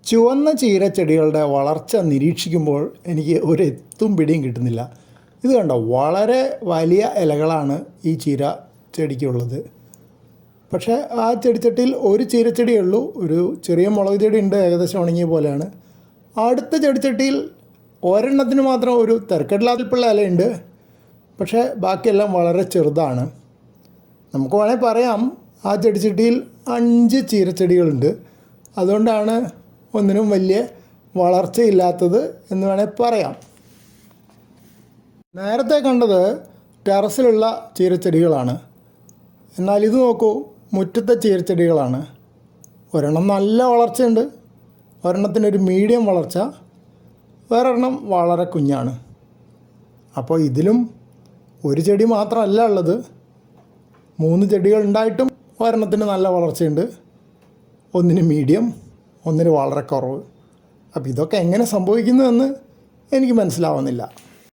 ചുവന്ന ചീരച്ചെടികളുടെ വളർച്ച നിരീക്ഷിക്കുമ്പോൾ എനിക്ക് ഒരു എത്തും പിടിയും കിട്ടുന്നില്ല. ഇത് കണ്ടോ, വളരെ വലിയ ഇലകളാണ് ഈ ചീര ചെടിക്കുള്ളത്. പക്ഷേ ആ ചെടിച്ചട്ടിയിൽ ഒരു ചീരച്ചെടിയേ ഉള്ളൂ. ഒരു ചെറിയ മുളക് ചെടി ഉണ്ട്, ഏകദേശം ഉണങ്ങിയ പോലെയാണ്. അടുത്ത ചെടിച്ചട്ടിയിൽ ഒരെണ്ണത്തിന് മാത്രം ഒരു തിരക്കെട്ടില്ലാതിപ്പുള്ള ഇലയുണ്ട്. പക്ഷേ ബാക്കിയെല്ലാം വളരെ ചെറുതാണ്. നമുക്ക് വേണമെങ്കിൽ പറയാം ആ ചെടിച്ചട്ടിയിൽ 5 ചീരച്ചെടികളുണ്ട്, അതുകൊണ്ടാണ് ഒന്നിനും വലിയ വളർച്ചയില്ലാത്തത് എന്ന് വേണമെങ്കിൽ പറയാം. നേരത്തെ കണ്ടത് ടെറസിലുള്ള ചീരച്ചെടികളാണ്. എന്നാൽ ഇത് നോക്കൂ, മുറ്റത്തെ ചീരച്ചെടികളാണ്. ഒരെണ്ണം നല്ല വളർച്ചയുണ്ട്, ഒരെണ്ണത്തിനൊരു മീഡിയം വളർച്ച, വേറൊരെണ്ണം വളരെ കുഞ്ഞാണ്. അപ്പോൾ ഇതിലും ഒരു ചെടി മാത്രമല്ല ഉള്ളത്, 3 ചെടികൾ ഉണ്ടായിട്ടും ഒരെണ്ണത്തിന് നല്ല വളർച്ചയുണ്ട്, ഒന്നിന് മീഡിയം, ഒന്നിന് വളരെ കുറവ്. അപ്പോൾ ഇതൊക്കെ എങ്ങനെ സംഭവിക്കുന്നുവെന്ന് എനിക്ക് മനസ്സിലാവുന്നില്ല.